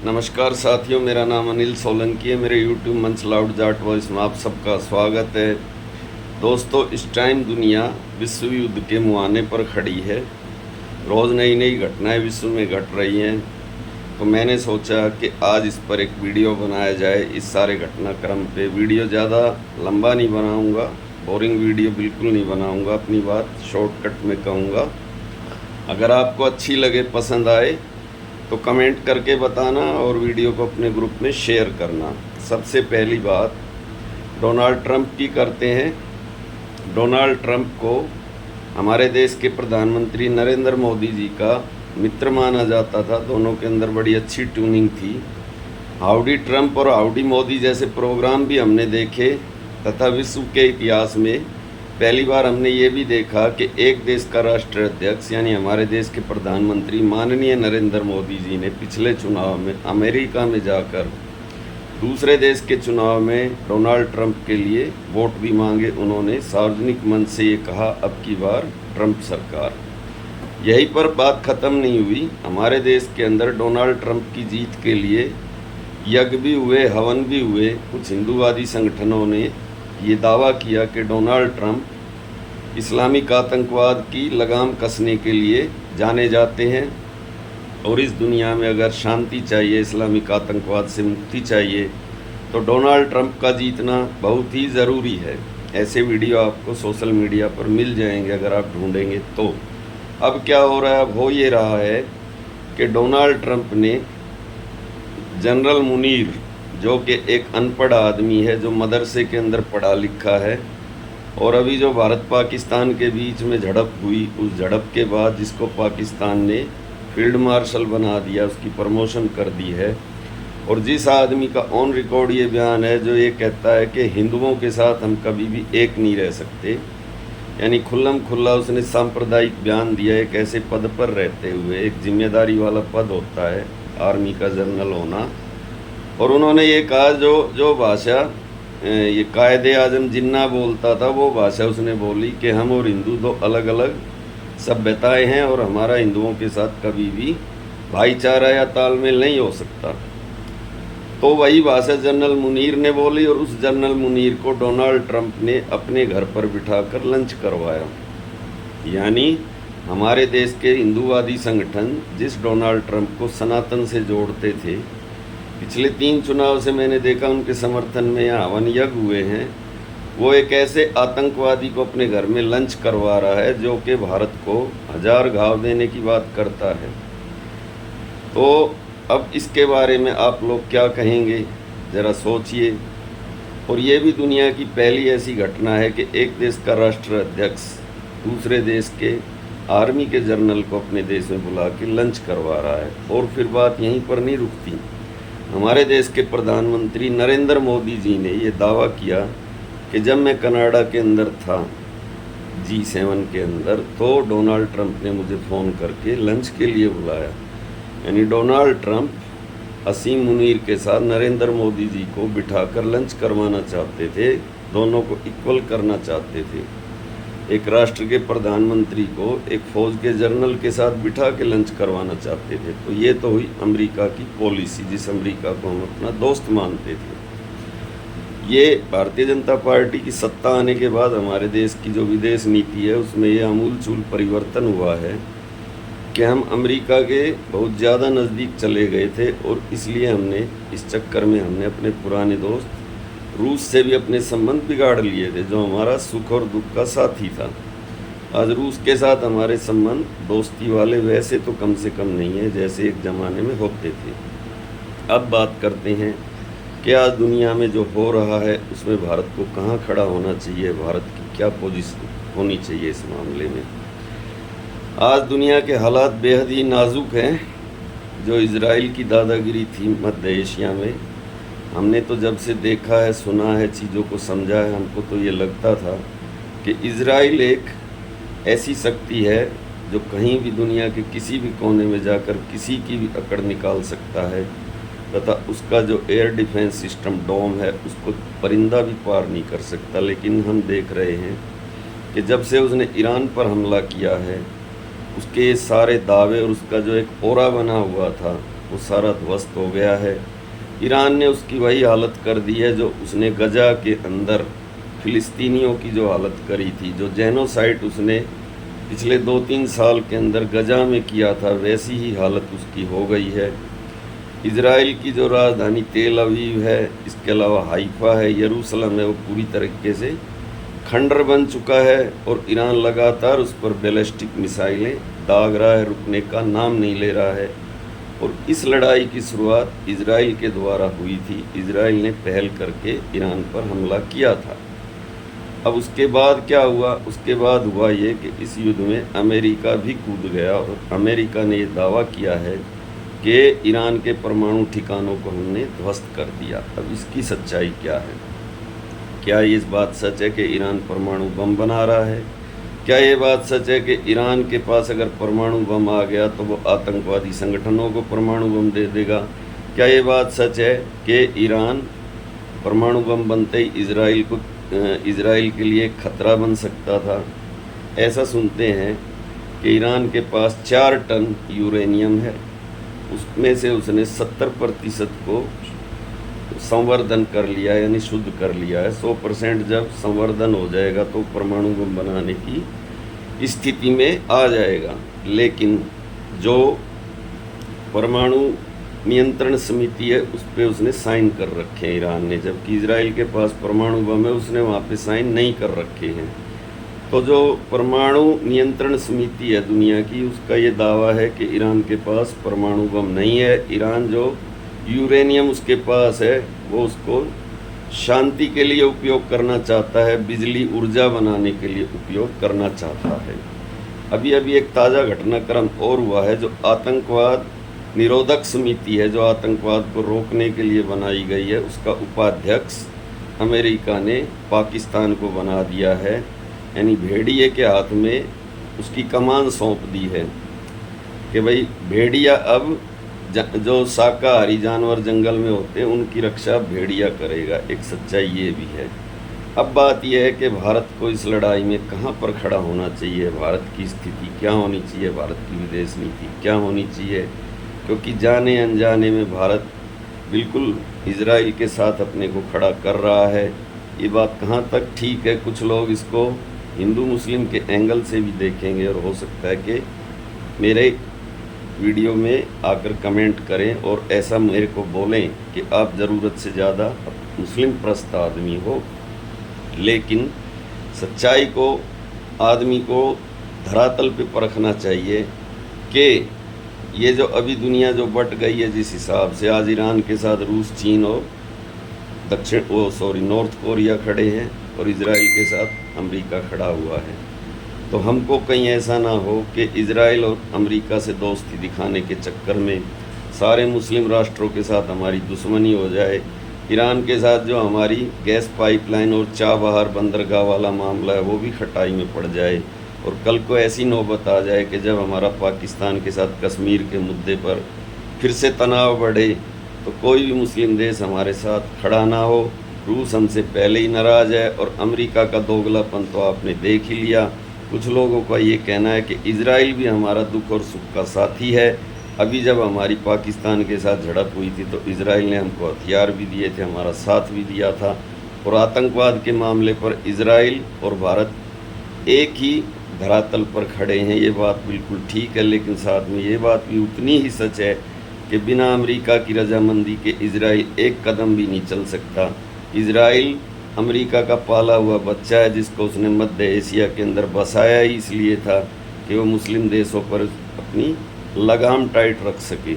नमस्कार साथियों, मेरा नाम अनिल सोलंकी है। मेरे यूट्यूब मंच लाउड जाट वॉइस में आप सबका स्वागत है। दोस्तों, इस टाइम दुनिया विश्व युद्ध के मुहाने पर खड़ी है। रोज़ नई नई घटनाएं विश्व में घट रही हैं, तो मैंने सोचा कि आज इस पर एक वीडियो बनाया जाए। इस सारे घटनाक्रम पे वीडियो ज़्यादा लंबा नहीं बनाऊंगा, बोरिंग वीडियो बिल्कुल नहीं बनाऊंगा। अपनी बात शॉर्टकट में कहूँगा। अगर आपको अच्छी लगे, पसंद आए तो कमेंट करके बताना और वीडियो को अपने ग्रुप में शेयर करना। सबसे पहली बात डोनाल्ड ट्रंप की करते हैं। डोनाल्ड ट्रंप को हमारे देश के प्रधानमंत्री नरेंद्र मोदी जी का मित्र माना जाता था। दोनों के अंदर बड़ी अच्छी ट्यूनिंग थी। हाउडी ट्रंप और हाउडी मोदी जैसे प्रोग्राम भी हमने देखे, तथा विश्व के इतिहास में पहली बार हमने ये भी देखा कि एक देश का राष्ट्राध्यक्ष यानी हमारे देश के प्रधानमंत्री माननीय नरेंद्र मोदी जी ने पिछले चुनाव में अमेरिका में जाकर दूसरे देश के चुनाव में डोनाल्ड ट्रंप के लिए वोट भी मांगे। उन्होंने सार्वजनिक मंच से ये कहा, अब की बार ट्रंप सरकार। यहीं पर बात ख़त्म नहीं हुई। हमारे देश के अंदर डोनाल्ड ट्रंप की जीत के लिए यज्ञ भी हुए, हवन भी हुए। कुछ हिंदूवादी संगठनों ने ये दावा किया कि डोनाल्ड ट्रंप इस्लामिक आतंकवाद की लगाम कसने के लिए जाने जाते हैं, और इस दुनिया में अगर शांति चाहिए, इस्लामिक आतंकवाद से मुक्ति चाहिए, तो डोनाल्ड ट्रंप का जीतना बहुत ही ज़रूरी है। ऐसे वीडियो आपको सोशल मीडिया पर मिल जाएंगे अगर आप ढूंढेंगे तो। अब क्या हो रहा है? अब हो ये रहा है कि डोनाल्ड ट्रंप ने जनरल मुनीर, जो कि एक अनपढ़ आदमी है, जो मदरसे के अंदर पढ़ा लिखा है, और अभी जो भारत पाकिस्तान के बीच में झड़प हुई, उस झड़प के बाद जिसको पाकिस्तान ने फील्ड मार्शल बना दिया, उसकी प्रमोशन कर दी है, और जिस आदमी का ऑन रिकॉर्ड ये बयान है जो ये कहता है कि हिंदुओं के साथ हम कभी भी एक नहीं रह सकते, यानी खुल्लम खुल्ला उसने सांप्रदायिक बयान दिया। एक ऐसे पद पर रहते हुए, एक जिम्मेदारी वाला पद होता है आर्मी का जनरल होना, और उन्होंने ये कहा जो भाषा ये कायदे आजम जिन्ना बोलता था, वो भाषा उसने बोली कि हम और हिंदू दो अलग अलग सभ्यताएं हैं और हमारा हिंदुओं के साथ कभी भी भाईचारा या तालमेल नहीं हो सकता। तो वही भाषा जनरल मुनीर ने बोली, और उस जनरल मुनीर को डोनाल्ड ट्रंप ने अपने घर पर बिठाकर लंच करवाया। यानी हमारे देश के हिंदूवादी संगठन जिस डोनाल्ड ट्रंप को सनातन से जोड़ते थे, पिछले 3 चुनाव से मैंने देखा उनके समर्थन में यहाँ हवन यज्ञ हुए हैं। वो एक ऐसे आतंकवादी को अपने घर में लंच करवा रहा है जो कि भारत को 1000 घाव देने की बात करता है। तो अब इसके बारे में आप लोग क्या कहेंगे, ज़रा सोचिए। और ये भी दुनिया की पहली ऐसी घटना है कि एक देश का राष्ट्राध्यक्ष दूसरे देश के आर्मी के जनरल को अपने देश में बुला के लंच करवा रहा है। और फिर बात यहीं पर नहीं रुकती। हमारे देश के प्रधानमंत्री नरेंद्र मोदी जी ने ये दावा किया कि जब मैं कनाडा के अंदर था G7 के अंदर, तो डोनाल्ड ट्रंप ने मुझे फ़ोन करके लंच के लिए बुलाया। यानी डोनाल्ड ट्रंप असीम मुनीर के साथ नरेंद्र मोदी जी को बिठाकर लंच करवाना चाहते थे, दोनों को इक्वल करना चाहते थे। एक राष्ट्र के प्रधानमंत्री को एक फ़ौज के जनरल के साथ बिठा के लंच करवाना चाहते थे। तो ये तो हुई अमेरिका की पॉलिसी, जिस अमेरिका को हम अपना दोस्त मानते थे। ये भारतीय जनता पार्टी की सत्ता आने के बाद हमारे देश की जो विदेश नीति है, उसमें ये अमूलचूल परिवर्तन हुआ है कि हम अमेरिका के बहुत ज़्यादा नज़दीक चले गए थे, और इसलिए हमने इस चक्कर में हमने अपने पुराने दोस्त रूस से भी अपने संबंध बिगाड़ लिए थे, जो हमारा सुख और दुख का साथी था। आज रूस के साथ हमारे संबंध दोस्ती वाले वैसे तो कम से कम नहीं है जैसे एक ज़माने में होते थे। अब बात करते हैं कि आज दुनिया में जो हो रहा है उसमें भारत को कहाँ खड़ा होना चाहिए, भारत की क्या पोजीशन होनी चाहिए इस मामले में। आज दुनिया के हालात बेहद ही नाजुक हैं। जो इजराइल की दादागिरी थी मध्य एशिया में, हमने तो जब से देखा है, सुना है, चीज़ों को समझा है, हमको तो ये लगता था कि इजराइल एक ऐसी शक्ति है जो कहीं भी दुनिया के किसी भी कोने में जाकर किसी की भी अकड़ निकाल सकता है, तथा उसका जो एयर डिफेंस सिस्टम डोम है उसको परिंदा भी पार नहीं कर सकता। लेकिन हम देख रहे हैं कि जब से उसने ईरान पर हमला किया है, उसके सारे दावे और उसका जो एक ओरा बना हुआ था वो सारा ध्वस्त हो गया है। ईरान ने उसकी वही हालत कर दी है जो उसने गजा के अंदर फ़िलिस्तीनियों की जो हालत करी थी, जो जेनोसाइड उसने पिछले 2-3 साल के अंदर गजा में किया था, वैसी ही हालत उसकी हो गई है। इज़राइल की जो राजधानी तेल अवीव है, इसके अलावा हाइफा है, यरूशलेम है, वो पूरी तरीके से खंडर बन चुका है और ईरान लगातार उस पर बैलिस्टिक मिसाइलें दाग रहा है, रुकने का नाम नहीं ले रहा है। और इस लड़ाई की शुरुआत इज़राइल के द्वारा हुई थी। इज़राइल ने पहल करके ईरान पर हमला किया था। अब उसके बाद क्या हुआ? उसके बाद हुआ ये कि इस युद्ध में अमेरिका भी कूद गया और अमेरिका ने ये दावा किया है कि ईरान के परमाणु ठिकानों को हमने ध्वस्त कर दिया। अब इसकी सच्चाई क्या है? क्या ये इस बात सच है कि ईरान परमाणु बम बना रहा है? क्या ये बात सच है कि ईरान के पास अगर परमाणु बम आ गया तो वो आतंकवादी संगठनों को परमाणु बम दे देगा? क्या ये बात सच है कि ईरान परमाणु बम बनते ही इज़राइल के लिए खतरा बन सकता था? ऐसा सुनते हैं कि ईरान के पास 4 टन यूरेनियम है, उसमें से उसने 70% को संवर्धन कर लिया, यानी शुद्ध कर लिया है। 100% जब संवर्धन हो जाएगा तो परमाणु बम बनाने की स्थिति में आ जाएगा। लेकिन जो परमाणु नियंत्रण समिति है उस पर उसने साइन कर रखे हैं ईरान ने, जबकि इज़राइल के पास परमाणु बम है, उसने वहाँ पे साइन नहीं कर रखे हैं। तो जो परमाणु नियंत्रण समिति है दुनिया की, उसका ये दावा है कि ईरान के पास परमाणु बम नहीं है। ईरान जो यूरेनियम उसके पास है वो उसको शांति के लिए उपयोग करना चाहता है, बिजली ऊर्जा बनाने के लिए उपयोग करना चाहता है। अभी एक ताज़ा घटनाक्रम और हुआ है। जो आतंकवाद निरोधक समिति है, जो आतंकवाद को रोकने के लिए बनाई गई है, उसका उपाध्यक्ष अमेरिका ने पाकिस्तान को बना दिया है, यानी भेड़िए के हाथ में उसकी कमान सौंप दी है कि भाई भेड़िया अब जो शाकाहारी जानवर जंगल में होते हैं उनकी रक्षा भेड़िया करेगा। एक सच्चाई ये भी है। अब बात यह है कि भारत को इस लड़ाई में कहाँ पर खड़ा होना चाहिए, भारत की स्थिति क्या होनी चाहिए, भारत की विदेश नीति क्या होनी चाहिए, क्योंकि जाने अनजाने में भारत बिल्कुल इज़राइल के साथ अपने को खड़ा कर रहा है। ये बात कहाँ तक ठीक है? कुछ लोग इसको हिंदू मुस्लिम के एंगल से भी देखेंगे और हो सकता है कि मेरे वीडियो में आकर कमेंट करें और ऐसा मेरे को बोलें कि आप ज़रूरत से ज़्यादा मुस्लिम प्रस्त आदमी हो। लेकिन सच्चाई को आदमी को धरातल पे परखना चाहिए कि ये जो अभी दुनिया जो बट गई है, जिस हिसाब से आज ईरान के साथ रूस, चीन और नॉर्थ कोरिया खड़े हैं और इज़राइल के साथ अमेरिका खड़ा हुआ है, तो हमको कहीं ऐसा ना हो कि इज़राइल और अमेरिका से दोस्ती दिखाने के चक्कर में सारे मुस्लिम राष्ट्रों के साथ हमारी दुश्मनी हो जाए। ईरान के साथ जो हमारी गैस पाइपलाइन और चाबहार बंदरगाह वाला मामला है वो भी खटाई में पड़ जाए और कल को ऐसी नौबत आ जाए कि जब हमारा पाकिस्तान के साथ कश्मीर के मुद्दे पर फिर से तनाव बढ़े तो कोई भी मुस्लिम देश हमारे साथ खड़ा ना हो। रूस हमसे पहले ही नाराज़ है और अमेरिका का दोगलापन तो आपने देख ही लिया। कुछ लोगों का ये कहना है कि इज़राइल भी हमारा दुख और सुख का साथी है। अभी जब हमारी पाकिस्तान के साथ झड़प हुई थी तो इज़राइल ने हमको हथियार भी दिए थे, हमारा साथ भी दिया था। और आतंकवाद के मामले पर इज़राइल और भारत एक ही धरातल पर खड़े हैं, ये बात बिल्कुल ठीक है। लेकिन साथ में ये बात भी उतनी ही सच है कि बिना अमेरिका की रजामंदी के इज़राइल एक कदम भी नहीं चल सकता। इज़राइल अमेरिका का पाला हुआ बच्चा है, जिसको उसने मध्य एशिया के अंदर बसाया ही इसलिए था कि वो मुस्लिम देशों पर अपनी लगाम टाइट रख सके।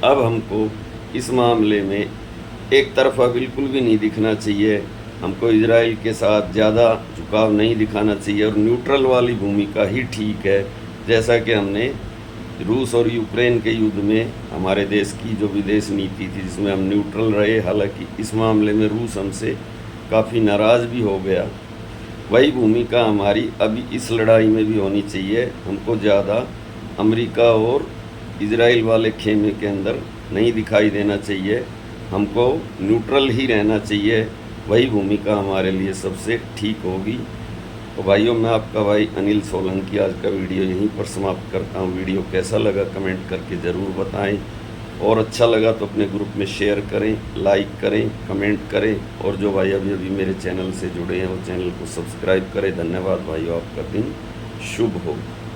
अब हमको इस मामले में एक तरफा बिल्कुल भी नहीं दिखना चाहिए। हमको इज़राइल के साथ ज़्यादा झुकाव नहीं दिखाना चाहिए और न्यूट्रल वाली भूमिका ही ठीक है। जैसा कि हमने रूस और यूक्रेन के युद्ध में हमारे देश की जो विदेश नीति थी जिसमें हम न्यूट्रल रहे, हालांकि इस मामले में रूस हमसे काफ़ी नाराज़ भी हो गया, वही भूमिका हमारी अभी इस लड़ाई में भी होनी चाहिए। हमको ज़्यादा अमेरिका और इज़राइल वाले खेमे के अंदर नहीं दिखाई देना चाहिए, हमको न्यूट्रल ही रहना चाहिए। वही भूमिका हमारे लिए सबसे ठीक होगी। तो भाइयों, मैं आपका भाई अनिल सोलंकी आज का वीडियो यहीं पर समाप्त करता हूँ। वीडियो कैसा लगा कमेंट करके ज़रूर बताएं। और अच्छा लगा तो अपने ग्रुप में शेयर करें, लाइक करें, कमेंट करें, और जो भाई अभी अभी मेरे चैनल से जुड़े हैं वो चैनल को सब्सक्राइब करें। धन्यवाद भाइयों, आपका दिन शुभ हो।